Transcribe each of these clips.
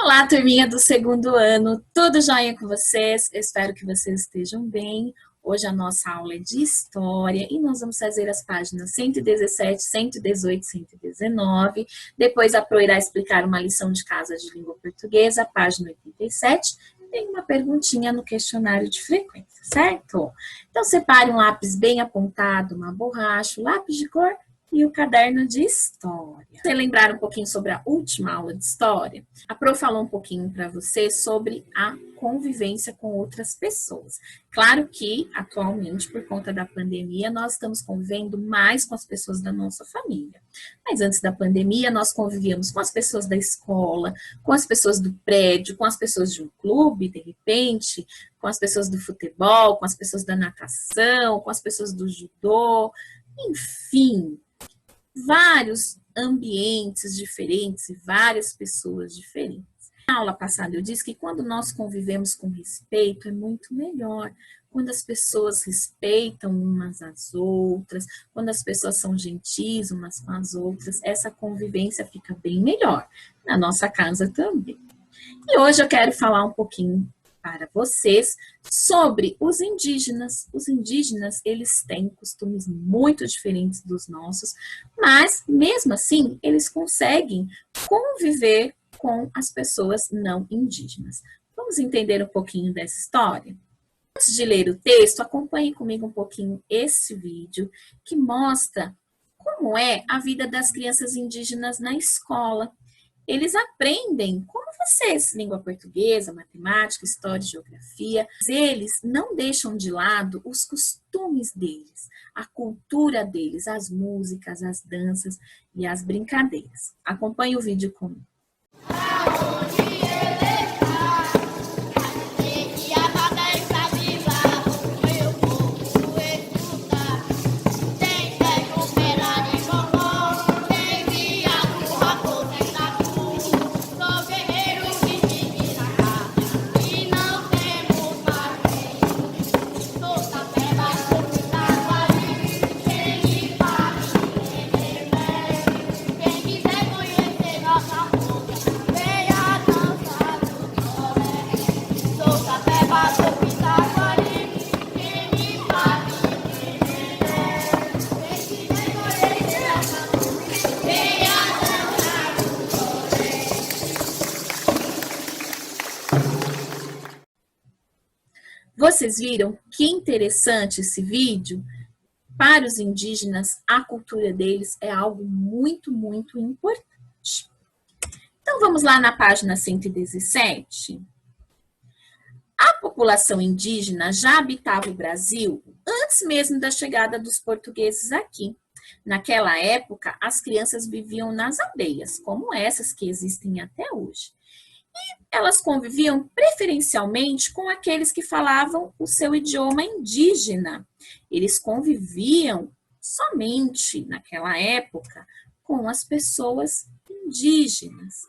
Olá, turminha do segundo ano, tudo jóia com vocês? Eu espero que vocês estejam bem. Hoje a nossa aula é de História e nós vamos fazer as páginas 117, 118, 119. Depois a Pro irá explicar uma lição de casa de língua portuguesa, página 87. Tem uma perguntinha no questionário de frequência, certo? Então separe um lápis bem apontado, uma borracha, lápis de cor e o caderno de história. Você lembrar um pouquinho sobre a última aula de história? A Pro falou um pouquinho para você sobre a convivência com outras pessoas. Claro que, atualmente, por conta da pandemia, nós estamos convivendo mais com as pessoas da nossa família. Mas antes da pandemia, nós convivíamos com as pessoas da escola, com as pessoas do prédio, com as pessoas de um clube, de repente, com as pessoas do futebol, com as pessoas da natação, com as pessoas do judô, enfim, vários ambientes diferentes e várias pessoas diferentes. Na aula passada eu disse que quando nós convivemos com respeito é muito melhor. Quando as pessoas respeitam umas às outras, quando as pessoas são gentis umas com as outras, essa convivência fica bem melhor. Na nossa casa também. E hoje eu quero falar um pouquinho para vocês sobre os indígenas. Os indígenas, eles têm costumes muito diferentes dos nossos, mas mesmo assim, eles conseguem conviver com as pessoas não indígenas. Vamos entender um pouquinho dessa história? Antes de ler o texto, acompanhe comigo um pouquinho esse vídeo que mostra como é a vida das crianças indígenas na escola. Eles aprendem, como vocês, língua portuguesa, matemática, história e geografia. Eles não deixam de lado os costumes deles, a cultura deles, as músicas, as danças e as brincadeiras. Acompanhe o vídeo comigo. Vocês viram que interessante esse vídeo? Para os indígenas, a cultura deles é algo muito, muito importante. Então, vamos lá na página 117. A população indígena já habitava o Brasil antes mesmo da chegada dos portugueses aqui. Naquela época, as crianças viviam nas aldeias, como essas que existem até hoje. Elas conviviam preferencialmente com aqueles que falavam o seu idioma indígena. Eles conviviam somente, naquela época, com as pessoas indígenas.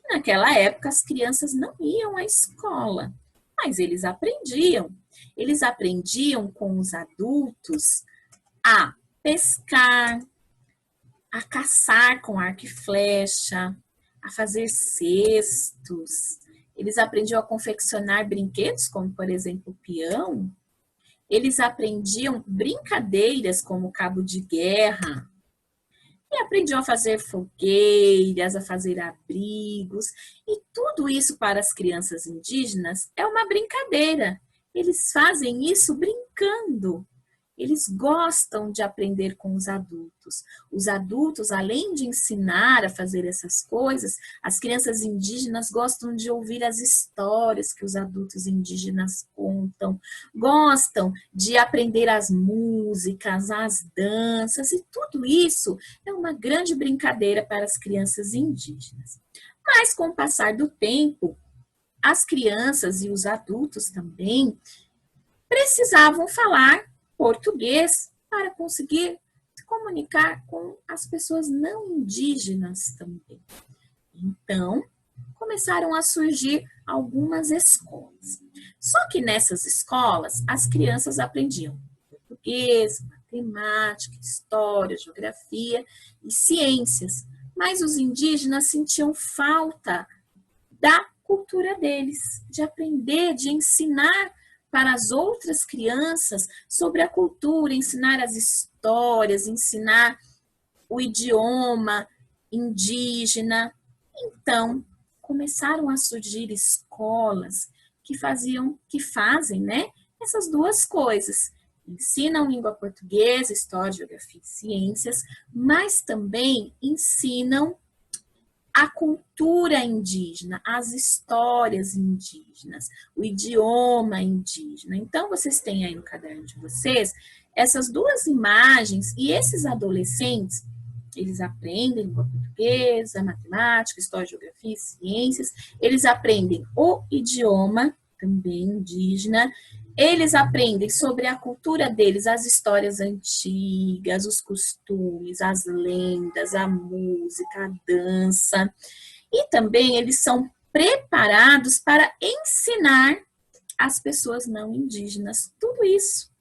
Naquela época, as crianças não iam à escola, mas eles aprendiam. Eles aprendiam com os adultos a pescar, a caçar com arco e flecha, a fazer cestos. Eles aprendiam a confeccionar brinquedos, como, por exemplo, o peão. Eles aprendiam brincadeiras, como o cabo de guerra. E aprendiam a fazer fogueiras, a fazer abrigos. E tudo isso para as crianças indígenas é uma brincadeira. Eles fazem isso brincando. Eles gostam de aprender com os adultos. Os adultos, além de ensinar a fazer essas coisas, as crianças indígenas gostam de ouvir as histórias que os adultos indígenas contam, gostam de aprender as músicas, as danças, e tudo isso é uma grande brincadeira para as crianças indígenas. Mas, com o passar do tempo, as crianças e os adultos também precisavam falar português para conseguir se comunicar com as pessoas não indígenas também. Então, começaram a surgir algumas escolas. Só que nessas escolas, as crianças aprendiam português, matemática, história, geografia e ciências. Mas os indígenas sentiam falta da cultura deles, de aprender, de ensinar para as outras crianças sobre a cultura, ensinar as histórias, ensinar o idioma indígena. Então, começaram a surgir escolas que fazem, né, essas duas coisas. Ensinam língua portuguesa, história, geografia e ciências, mas também ensinam a cultura indígena, as histórias indígenas, o idioma indígena. Então, vocês têm aí no caderno de vocês essas duas imagens e esses adolescentes, eles aprendem língua portuguesa, matemática, história, geografia e ciências, eles aprendem o idioma também indígena, eles aprendem sobre a cultura deles, as histórias antigas, os costumes, as lendas, a música, a dança. E também eles são preparados para ensinar as pessoas não indígenas tudo isso.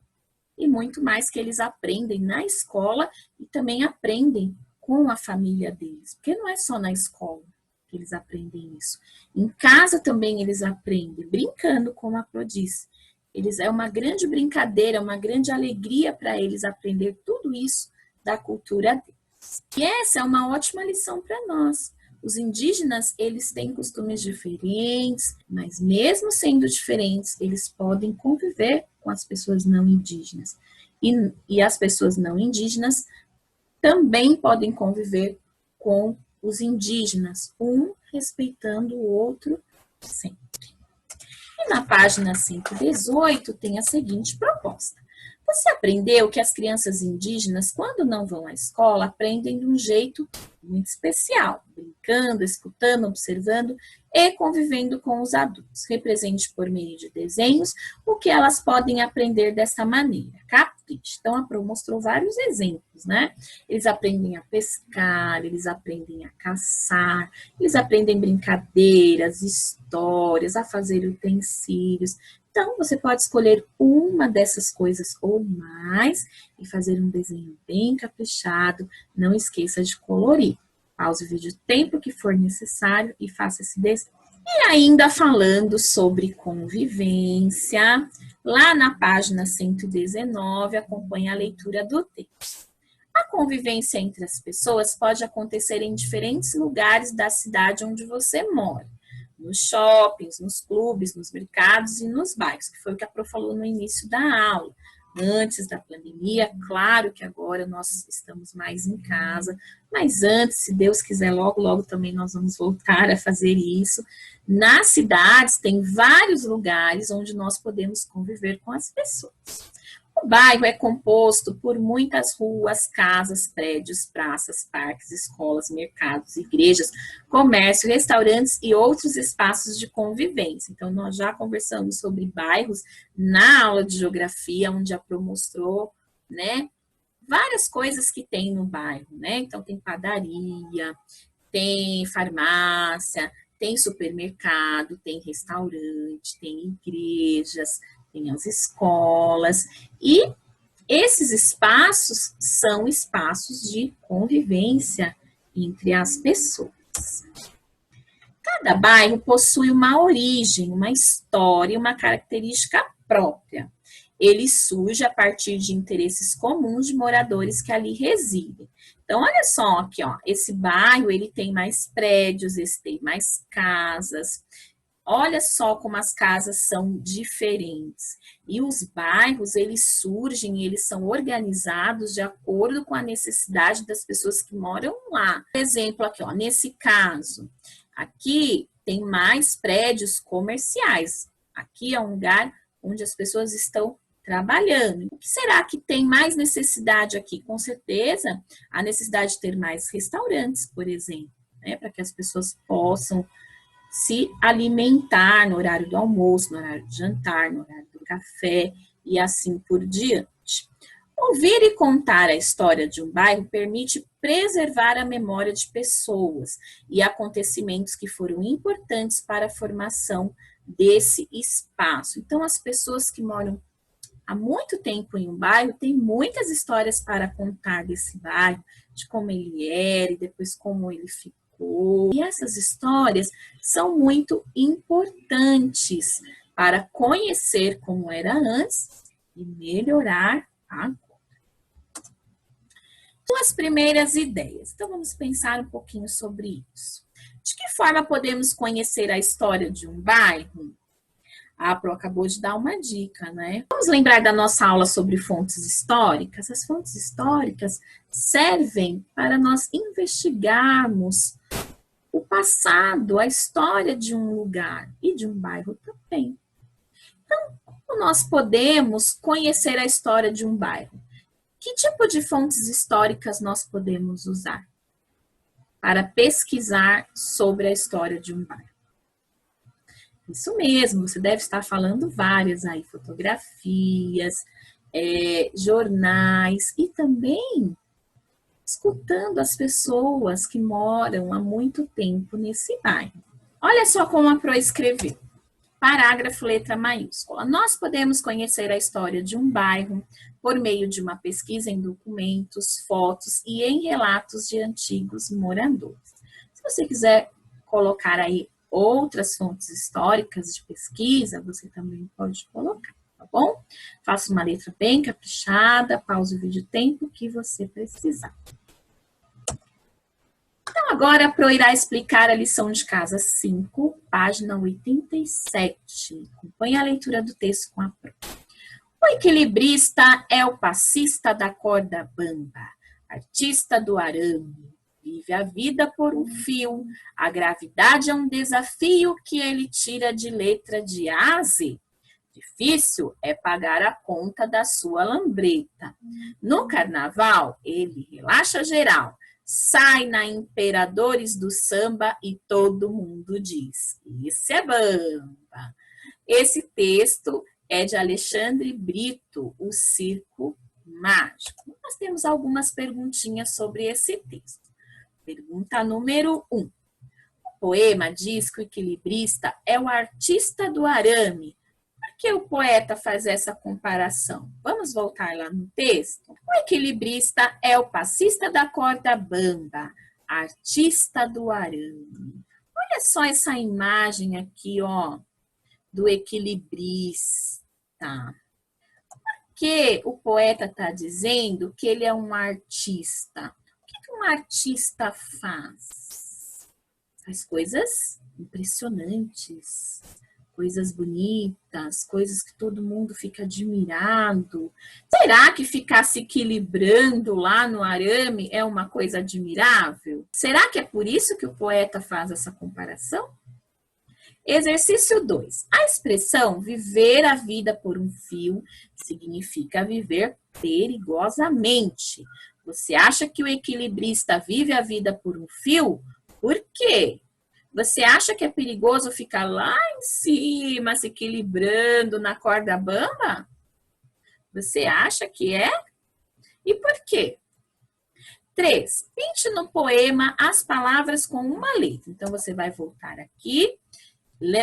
E muito mais que eles aprendem na escola e também aprendem com a família deles. Porque não é só na escola que eles aprendem isso. Em casa também eles aprendem, brincando, como a Pro disse. É uma grande brincadeira, uma grande alegria para eles aprender tudo isso da cultura deles. E essa é uma ótima lição para nós. Os indígenas, eles têm costumes diferentes, mas mesmo sendo diferentes, eles podem conviver com as pessoas não indígenas. E as pessoas não indígenas também podem conviver com os indígenas, um respeitando o outro sempre. E na página 118 tem a seguinte proposta. Você aprendeu que as crianças indígenas, quando não vão à escola, aprendem de um jeito muito especial, brincando, escutando, observando e convivendo com os adultos. Represente por meio de desenhos o que elas podem aprender dessa maneira. Capriche. Então, a Pro mostrou vários exemplos, né? Eles aprendem a pescar, eles aprendem a caçar, eles aprendem brincadeiras, histórias, a fazer utensílios. Então, você pode escolher uma dessas coisas ou mais e fazer um desenho bem caprichado. Não esqueça de colorir. Pause o vídeo o tempo que for necessário e faça esse desenho. E ainda falando sobre convivência, lá na página 119, acompanhe a leitura do texto. A convivência entre as pessoas pode acontecer em diferentes lugares da cidade onde você mora. Nos shoppings, nos clubes, nos mercados e nos bairros, que foi o que a Pro falou no início da aula. Antes da pandemia, claro que agora nós estamos mais em casa, mas antes, se Deus quiser, logo, logo também nós vamos voltar a fazer isso. Nas cidades, tem vários lugares onde nós podemos conviver com as pessoas. O bairro é composto por muitas ruas, casas, prédios, praças, parques, escolas, mercados, igrejas, comércio, restaurantes e outros espaços de convivência. Então, nós já conversamos sobre bairros na aula de geografia, onde a Pro mostrou, né, várias coisas que tem no bairro, né? Então, tem padaria, tem farmácia, tem supermercado, tem restaurante, tem igrejas, tem as escolas, e esses espaços são espaços de convivência entre as pessoas. Cada bairro possui uma origem, uma história, uma característica própria. Ele surge a partir de interesses comuns de moradores que ali residem. Então, olha só aqui, ó, esse bairro, ele tem mais prédios, esse tem mais casas. Olha só como as casas são diferentes. E os bairros, eles surgem, eles são organizados de acordo com a necessidade das pessoas que moram lá. Por exemplo, aqui, ó, nesse caso, aqui tem mais prédios comerciais. Aqui é um lugar onde as pessoas estão trabalhando. O que será que tem mais necessidade aqui? Com certeza, a necessidade de ter mais restaurantes, por exemplo, né, para que as pessoas possam se alimentar no horário do almoço, no horário do jantar, no horário do café e assim por diante. Ouvir e contar a história de um bairro permite preservar a memória de pessoas e acontecimentos que foram importantes para a formação desse espaço. Então, as pessoas que moram há muito tempo em um bairro têm muitas histórias para contar desse bairro, de como ele era e depois como ele ficou. E essas histórias são muito importantes para conhecer como era antes e melhorar agora. Então, as primeiras ideias. Então, vamos pensar um pouquinho sobre isso. De que forma podemos conhecer a história de um bairro? A Pro acabou de dar uma dica, né? Vamos lembrar da nossa aula sobre fontes históricas? As fontes históricas servem para nós investigarmos o passado, a história de um lugar e de um bairro também. Então, como nós podemos conhecer a história de um bairro? Que tipo de fontes históricas nós podemos usar para pesquisar sobre a história de um bairro? Isso mesmo, você deve estar falando várias aí, fotografias, jornais e também escutando as pessoas que moram há muito tempo nesse bairro. Olha só como a Pro escreveu. Parágrafo, letra maiúscula. Nós podemos conhecer a história de um bairro por meio de uma pesquisa em documentos, fotos e em relatos de antigos moradores. Se você quiser colocar aí outras fontes históricas de pesquisa, você também pode colocar, tá bom? Faça uma letra bem caprichada, pause o vídeo o tempo que você precisar. Então, agora a Pro irá explicar a lição de casa 5, página 87. Acompanhe a leitura do texto com a Pro. O equilibrista é o passista da corda bamba, artista do arame. Vive a vida por um fio, a gravidade é um desafio que ele tira de letra de A a Z. Difícil é pagar a conta da sua lambreta. No carnaval, ele relaxa geral, sai na Imperadores do Samba e todo mundo diz, esse é bamba. Esse texto é de Alexandre Brito, O Circo Mágico. Nós temos algumas perguntinhas sobre esse texto. Pergunta número 1. O poema diz que o equilibrista é o artista do arame. Por que o poeta faz essa comparação? Vamos voltar lá no texto? O equilibrista é o passista da corda bamba, artista do arame. Olha só essa imagem aqui, ó, do equilibrista. Por que o poeta está dizendo que ele é um artista? O que um artista faz? Faz coisas impressionantes, coisas bonitas, coisas que todo mundo fica admirado. Será que ficar se equilibrando lá no arame é uma coisa admirável? Será que é por isso que o poeta faz essa comparação? Exercício 2. A expressão viver a vida por um fio significa viver perigosamente. Você acha que o equilibrista vive a vida por um fio? Por quê? Você acha que é perigoso ficar lá em cima, se equilibrando na corda bamba? Você acha que é? E por quê? 3. Pinte no poema as palavras com uma letra. Então, você vai voltar aqui.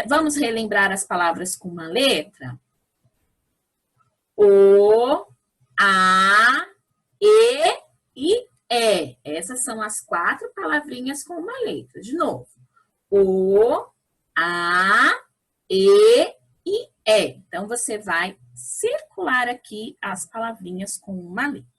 Vamos relembrar as palavras com uma letra? O, a, e é. Essas são as 4 palavrinhas com uma letra. De novo. O, a, e é. Então, você vai circular aqui as palavrinhas com uma letra.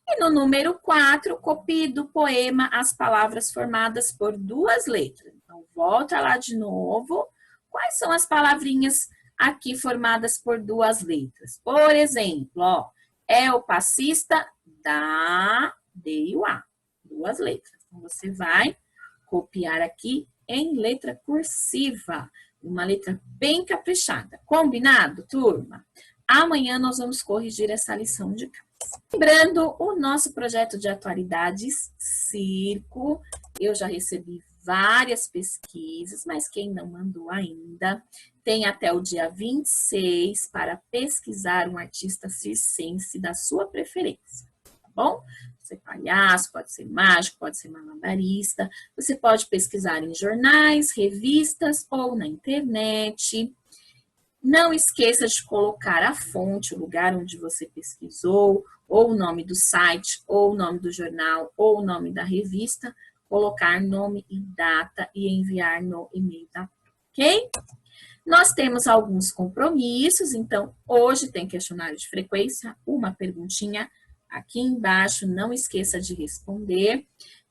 E no número 4, copie do poema as palavras formadas por 2 letras. Então, volta lá de novo. Quais são as palavrinhas aqui formadas por 2 letras? Por exemplo, ó, é o passista da, D e o A. 2 letras. Então, você vai copiar aqui em letra cursiva. Uma letra bem caprichada. Combinado, turma? Amanhã nós vamos corrigir essa lição de casa. Lembrando o nosso projeto de atualidades, Circo. Eu já recebi várias pesquisas, mas quem não mandou ainda, tem até o dia 26 para pesquisar um artista circense da sua preferência, tá bom? Pode ser palhaço, pode ser mágico, pode ser malabarista. Você pode pesquisar em jornais, revistas ou na internet. Não esqueça de colocar a fonte, o lugar onde você pesquisou, ou o nome do site, ou o nome do jornal, ou o nome da revista, colocar nome e data e enviar no e-mail da turma, ok? Nós temos alguns compromissos, então hoje tem questionário de frequência, uma perguntinha aqui embaixo, não esqueça de responder.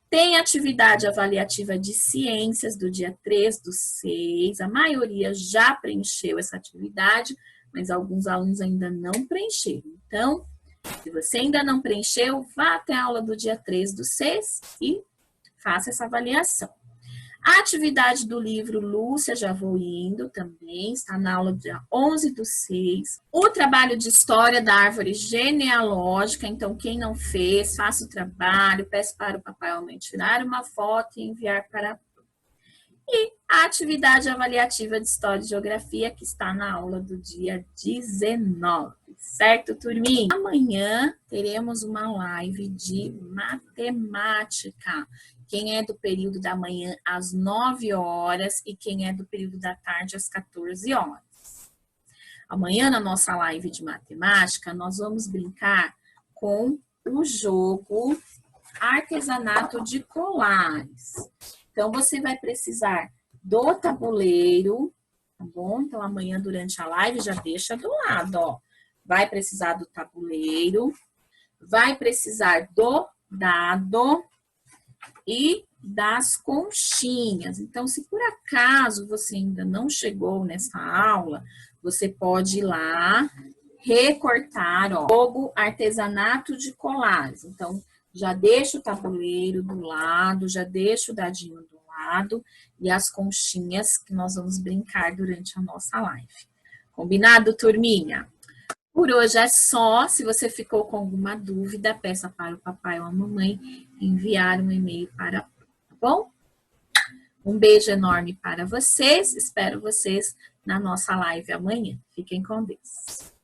Tem atividade avaliativa de ciências do dia 3/6, a maioria já preencheu essa atividade, mas alguns alunos ainda não preencheram. Então, se você ainda não preencheu, vá até a aula do dia 3/6 e faça essa avaliação. A atividade do livro Lúcia, já vou indo também, está na aula dia 11/6. O trabalho de história da árvore genealógica, então quem não fez, faça o trabalho, peça para o papai ou mãe tirar uma foto e enviar para a turma. E a atividade avaliativa de história e geografia, que está na aula do dia 19, certo, turminha? Amanhã teremos uma live de matemática. Quem é do período da manhã às 9 horas e quem é do período da tarde às 14 horas. Amanhã, na nossa live de matemática, nós vamos brincar com o jogo artesanato de colares. Então, você vai precisar do tabuleiro, tá bom? Então, amanhã, durante a live, já deixa do lado, ó. Vai precisar do tabuleiro, vai precisar do dado e das conchinhas. Então, se por acaso você ainda não chegou nessa aula, você pode ir lá recortar, ó, jogo artesanato de colares. Então, já deixa o tabuleiro do lado, já deixa o dadinho do lado e as conchinhas que nós vamos brincar durante a nossa live. Combinado, turminha? Por hoje é só. Se você ficou com alguma dúvida, peça para o papai ou a mamãe enviar um e-mail para, tá bom? Um beijo enorme para vocês. Espero vocês na nossa live amanhã. Fiquem com Deus.